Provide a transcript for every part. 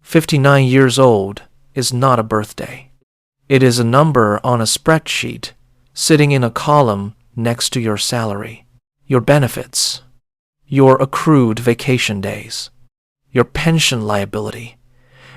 59 years old is not a birthday. It is a number on a spreadsheet sitting in a column next to your salary, your benefits, your accrued vacation days, your pension liability,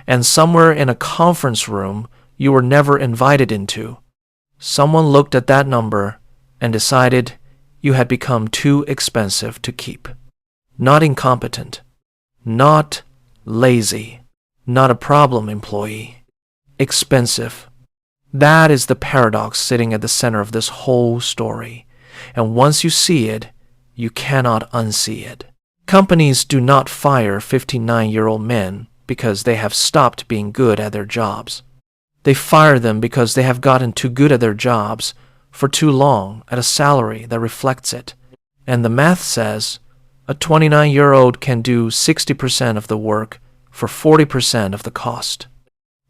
and somewhere in a conference room you were never invited into, someone looked at that number and decided you had become too expensive to keep. Not incompetent, not lazy, not a problem employee. Expensive. That is the paradox sitting at the center of this whole story. And once you see it, you cannot unsee it. Companies do not fire 59-year-old men because they have stopped being good at their jobs. They fire them because they have gotten too good at their jobs for too long at a salary that reflects it. And the math says a 29-year-old can do 60% of the work for 40% of the cost.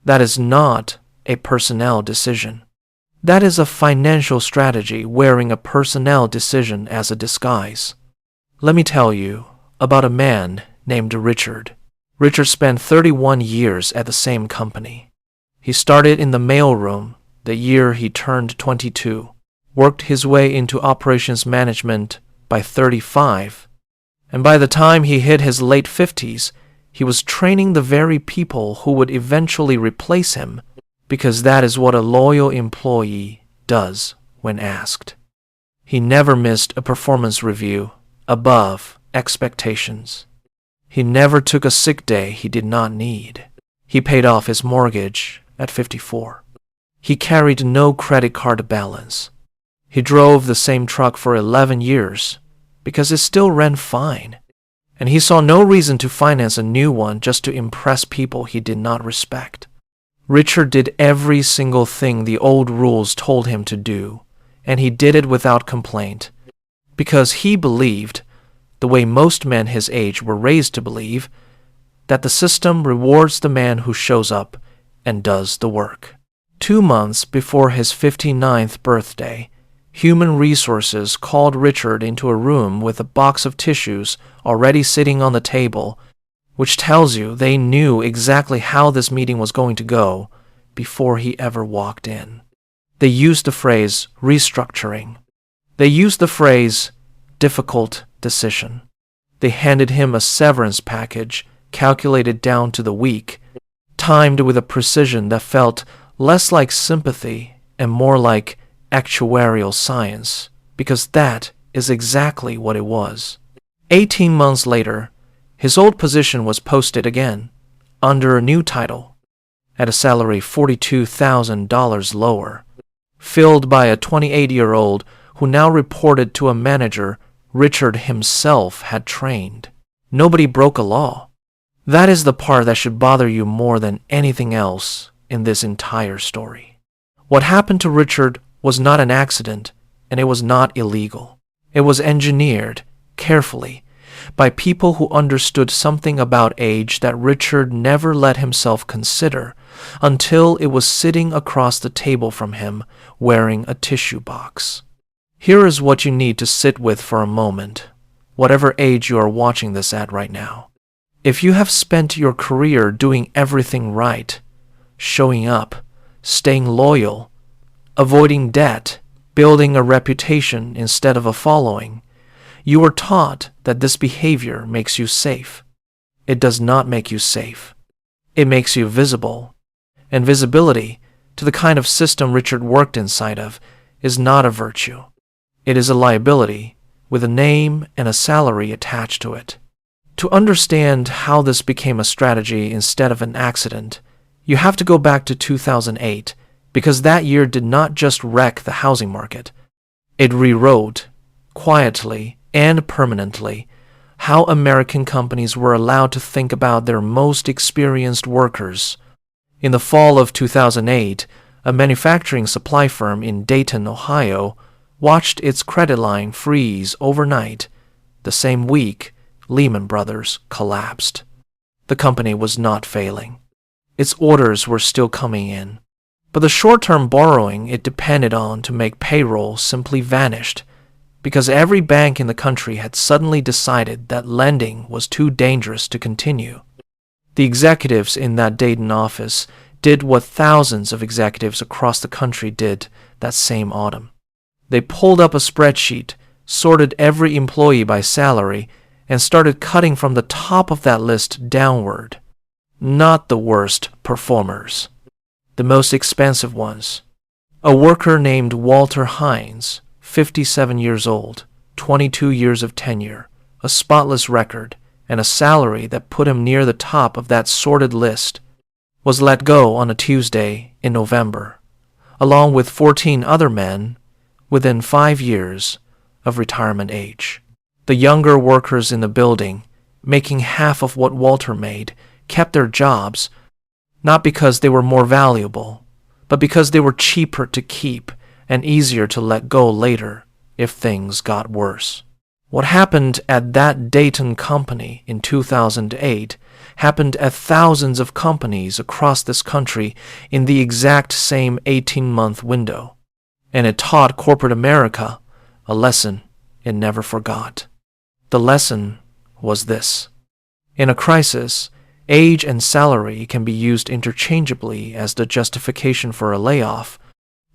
That is not a personnel decision. That is a financial strategy wearing a personnel decision as a disguise. Let me tell you about a man named Richard. Richard spent 31 years at the same company. He started in the mailroom the year he turned 22, worked his way into operations management by 35, and by the time he hit his late 50s, he was training the very people who would eventually replace him, because that is what a loyal employee does when asked. He never missed a performance review above expectations. He never took a sick day he did not need. He paid off his mortgage at 54. He carried no credit card balance. He drove the same truck for 11 years because it still ran fine, and he saw no reason to finance a new one just to impress people he did not respect. Richard did every single thing the old rules told him to do, and he did it without complaint, because he believed, the way most men his age were raised to believe, that the system rewards the man who shows up and does the work. 2 months before his 59th birthday, Human Resources called Richard into a room with a box of tissues already sitting on the table, which tells you they knew exactly how this meeting was going to go before he ever walked in. They used the phrase restructuring. They used the phrase difficult decision. They handed him a severance package calculated down to the week, timed with a precision that felt less like sympathy and more like actuarial science, because that is exactly what it was. 18 months later, his old position was posted again, under a new title, at a salary $42,000 lower, filled by a 28-year-old who now reported to a manager Richard himself had trained. Nobody broke a law. That is the part that should bother you more than anything else in this entire story. What happened to Richard was not an accident, and it was not illegal. It was engineered carefully by people who understood something about age that Richard never let himself consider until it was sitting across the table from him wearing a tissue box. Here is what you need to sit with for a moment, whatever age you are watching this at right now. If you have spent your career doing everything right, showing up, staying loyal, avoiding debt, building a reputation instead of a following, you were taught that this behavior makes you safe. It does not make you safe. It makes you visible. And visibility, to the kind of system Richard worked inside of, is not a virtue. It is a liability with a name and a salary attached to it. To understand how this became a strategy instead of an accident, you have to go back to 2008, because that year did not just wreck the housing market. It rewrote, quietly and permanently, how American companies were allowed to think about their most experienced workers. In the fall of 2008, a manufacturing supply firm in Dayton, Ohio, watched its credit line freeze overnight. The same week, Lehman Brothers collapsed. The company was not failing. Its orders were still coming in. But the short-term borrowing it depended on to make payroll simply vanished, because every bank in the country had suddenly decided that lending was too dangerous to continue. The executives in that Dayton office did what thousands of executives across the country did that same autumn. They pulled up a spreadsheet, sorted every employee by salary, and started cutting from the top of that list downward. Not the worst performers, the most expensive ones. A worker named Walter Hines, 57 years old, 22 years of tenure, a spotless record, and a salary that put him near the top of that sorted list, was let go on a Tuesday in November, along with 14 other men within 5 years of retirement age. The younger workers in the building, making half of what Walter made, kept their jobs, not because they were more valuable, but because they were cheaper to keep and easier to let go later if things got worse. What happened at that Dayton company in 2008 happened at thousands of companies across this country in the exact same 18-month window, and it taught corporate America a lesson it never forgot. The lesson was this: in a crisis, age and salary can be used interchangeably as the justification for a layoff,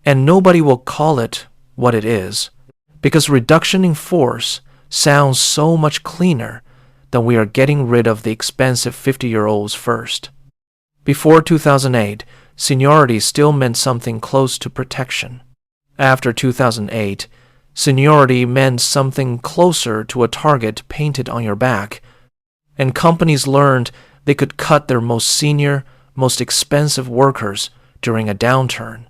and nobody will call it what it is, because reduction in force sounds so much cleaner than we are getting rid of the expensive 50-year-olds first. Before 2008, seniority still meant something close to protection. After 2008, seniority meant something closer to a target painted on your back, and companies learned they could cut their most senior, most expensive workers during a downturn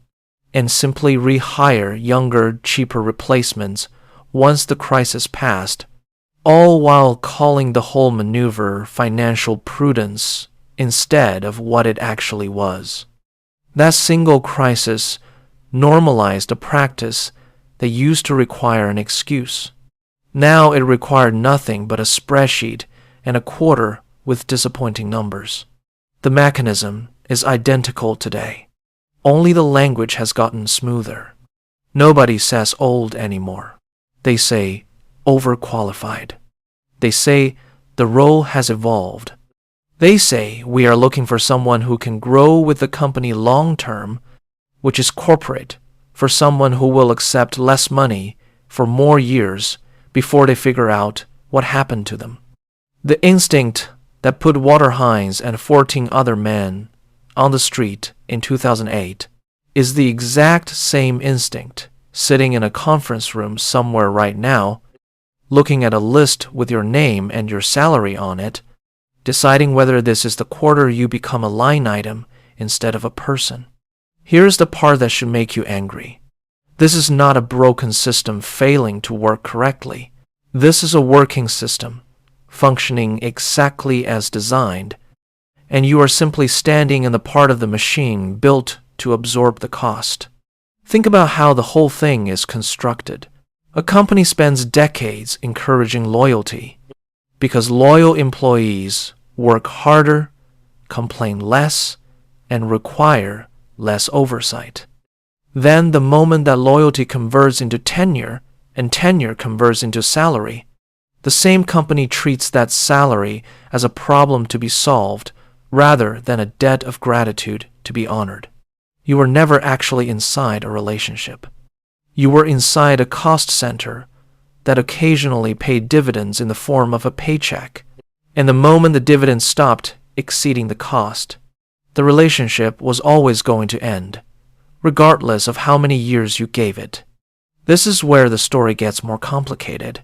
and simply rehire younger, cheaper replacements once the crisis passed, all while calling the whole maneuver financial prudence instead of what it actually was. That single crisis normalized a practice that used to require an excuse. Now it required nothing but a spreadsheet and a quarter with disappointing numbers. The mechanism is identical today. Only the language has gotten smoother. Nobody says old anymore. They say overqualified. They say the role has evolved. They say we are looking for someone who can grow with the company long term, which is corporate, for someone who will accept less money for more years before they figure out what happened to them. The instinct that put Walter Hines and 14 other men on the street in 2008 is the exact same instinct sitting in a conference room somewhere right now, looking at a list with your name and your salary on it, deciding whether this is the quarter you become a line item instead of a person. Here's the part that should make you angry. This is not a broken system failing to work correctly. This is a working system, functioning exactly as designed, and you are simply standing in the part of the machine built to absorb the cost. Think about how the whole thing is constructed. A company spends decades encouraging loyalty because loyal employees work harder, complain less, and require less oversight. Then the moment that loyalty converts into tenure and tenure converts into salary, the same company treats that salary as a problem to be solved rather than a debt of gratitude to be honored. You were never actually inside a relationship. You were inside a cost center that occasionally paid dividends in the form of a paycheck, and the moment the dividends stopped exceeding the cost, the relationship was always going to end, regardless of how many years you gave it. This is where the story gets more complicated,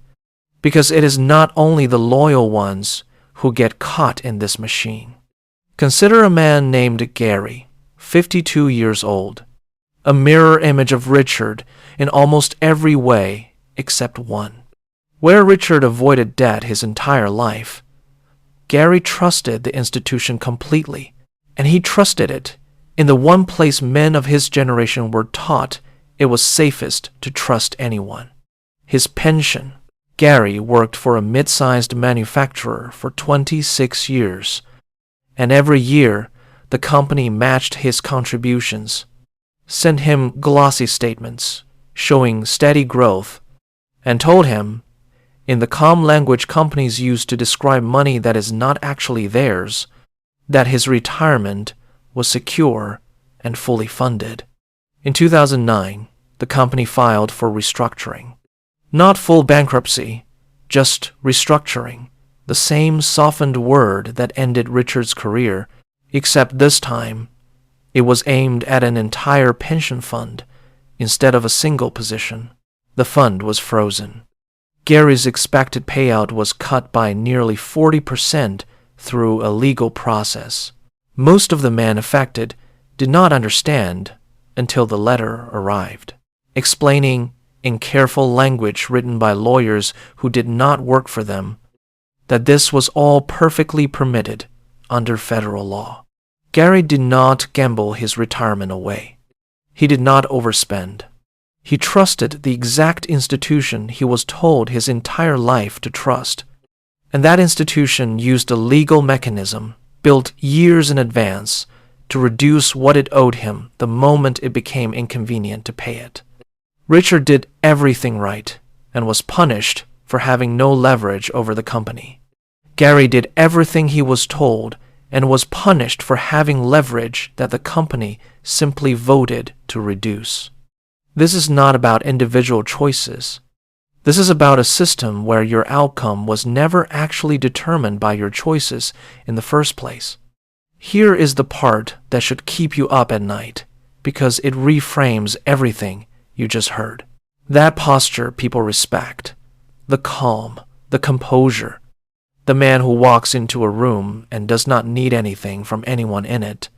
because it is not only the loyal ones who get caught in this machine. Consider a man named Gary, 52 years old, a mirror image of Richard in almost every way except one. Where Richard avoided debt his entire life, Gary trusted the institution completely, and he trusted it in the one place men of his generation were taught it was safest to trust anyone: his pension. Gary worked for a mid-sized manufacturer for 26 years, and every year the company matched his contributions, sent him glossy statements showing steady growth, and told him, in the calm language companies use to describe money that is not actually theirs, that his retirement was secure and fully funded. In 2009, the company filed for restructuring. Not full bankruptcy, just restructuring, the same softened word that ended Richard's career, except this time it was aimed at an entire pension fund instead of a single position. The fund was frozen. Gary's expected payout was cut by nearly 40% through a legal process. Most of the men affected did not understand until the letter arrived, explaining in careful language written by lawyers who did not work for them that this was all perfectly permitted under federal law. Gary did not gamble his retirement away. He did not overspend. He trusted the exact institution he was told his entire life to trust, and that institution used a legal mechanism built years in advance to reduce what it owed him the moment it became inconvenient to pay it. Richard did everything right and was punished for having no leverage over the company. Gary did everything he was told and was punished for having leverage that the company simply voted to reduce. This is not about individual choices. This is about a system where your outcome was never actually determined by your choices in the first place. Here is the part that should keep you up at night, because it reframes everything you just heard. That posture people respect. The calm, the composure. The man who walks into a room and does not need anything from anyone in it.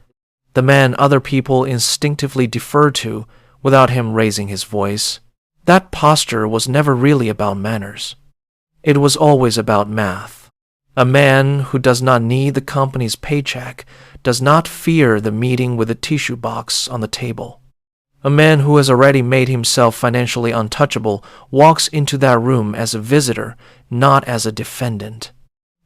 The man other people instinctively defer to without him raising his voice. That posture was never really about manners. It was always about math. A man who does not need the company's paycheck does not fear the meeting with the tissue box on the table. A man who has already made himself financially untouchable walks into that room as a visitor, not as a defendant.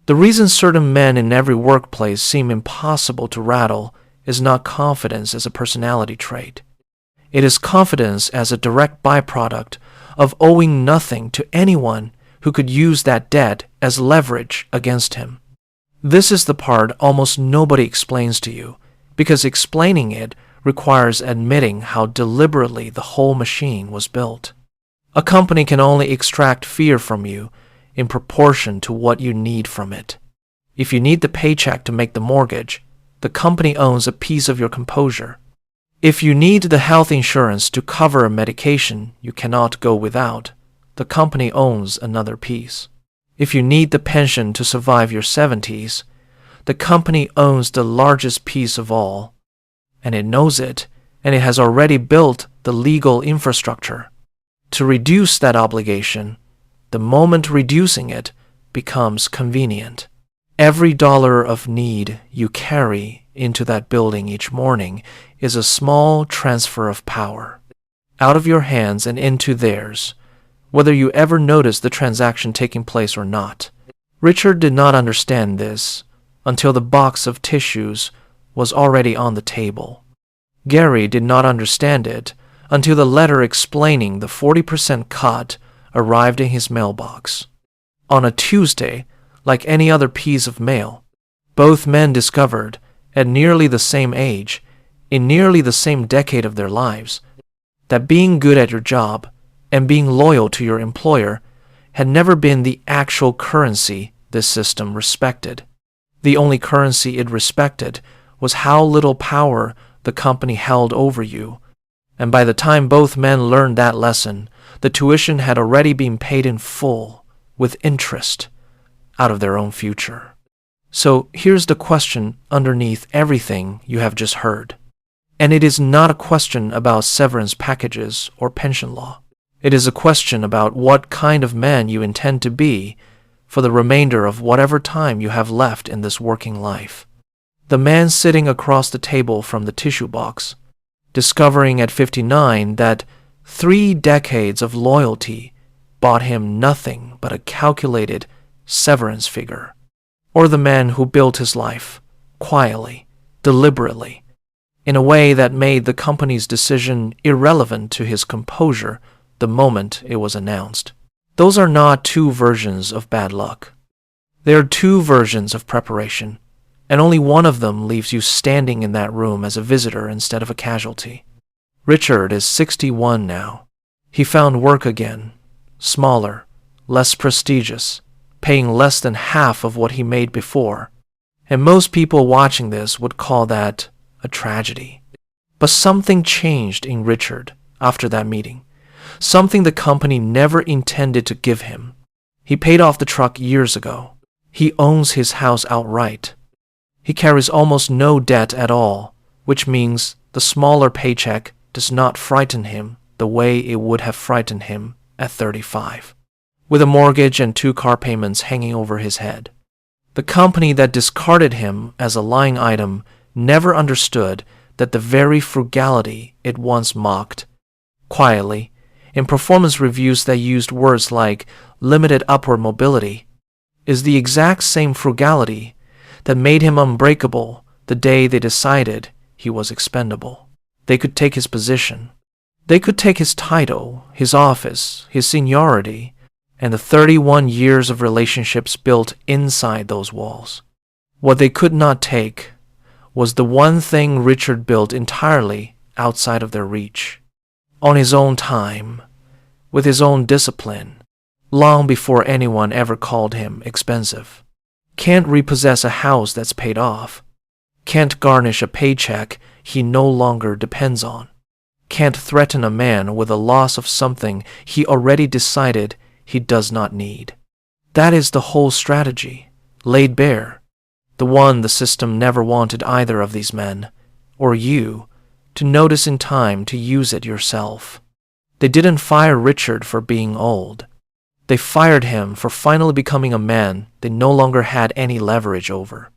The reason certain men in every workplace seem impossible to rattle is not confidence as a personality trait. It is confidence as a direct byproduct of owing nothing to anyone who could use that debt as leverage against him. This is the part almost nobody explains to you, because explaining it requires admitting how deliberately the whole machine was built. A company can only extract fear from you in proportion to what you need from it. If you need the paycheck to make the mortgage, the company owns a piece of your composure. If you need the health insurance to cover a medication you cannot go without, the company owns another piece. If you need the pension to survive your 70s, the company owns the largest piece of all, and it knows it, and it has already built the legal infrastructure. To reduce that obligation, the moment reducing it becomes convenient. Every dollar of need you carry into that building each morning is a small transfer of power, out of your hands and into theirs, whether you ever notice the transaction taking place or not. Richard did not understand this until the box of tissues was already on the table. Gary did not understand it until the letter explaining the 40% cut arrived in his mailbox. On a Tuesday, like any other piece of mail, both men discovered, at nearly the same age, in nearly the same decade of their lives, that being good at your job and being loyal to your employer had never been the actual currency this system respected. The only currency it respected was how little power the company held over you, and by the time both men learned that lesson, the tuition had already been paid in full, with interest, out of their own future. So here's the question underneath everything you have just heard. And it is not a question about severance packages or pension law. It is a question about what kind of man you intend to be for the remainder of whatever time you have left in this working life. The man sitting across the table from the tissue box, discovering at 59 that 3 decades of loyalty bought him nothing but a calculated severance figure. Or the man who built his life, quietly, deliberately, in a way that made the company's decision irrelevant to his composure the moment it was announced. Those are not 2 versions of bad luck. They are 2 versions of preparation, and only one of them leaves you standing in that room as a visitor instead of a casualty. Richard is 61 now. He found work again, smaller, less prestigious, paying less than half of what he made before, and most people watching this would call that a tragedy. But something changed in Richard after that meeting, something the company never intended to give him. He paid off the truck years ago. He owns his house outright. He carries almost no debt at all, which means the smaller paycheck does not frighten him the way it would have frightened him at 35, with a mortgage and 2 car payments hanging over his head. The company that discarded him as a line item never understood that the very frugality it once mocked, quietly, in performance reviews that used words like limited upward mobility, is the exact same frugality that made him unbreakable the day they decided he was expendable. They could take his position. They could take his title, his office, his seniority, and the 31 years of relationships built inside those walls. What they could not take was the one thing Richard built entirely outside of their reach, on his own time, with his own discipline, long before anyone ever called him expensive. Can't repossess a house that's paid off. Can't garnish a paycheck he no longer depends on. Can't threaten a man with the loss of something he already decided he does not need. That is the whole strategy, laid bare, the one the system never wanted either of these men, or you, to notice in time to use it yourself. They didn't fire Richard for being old. They fired him for finally becoming a man they no longer had any leverage over.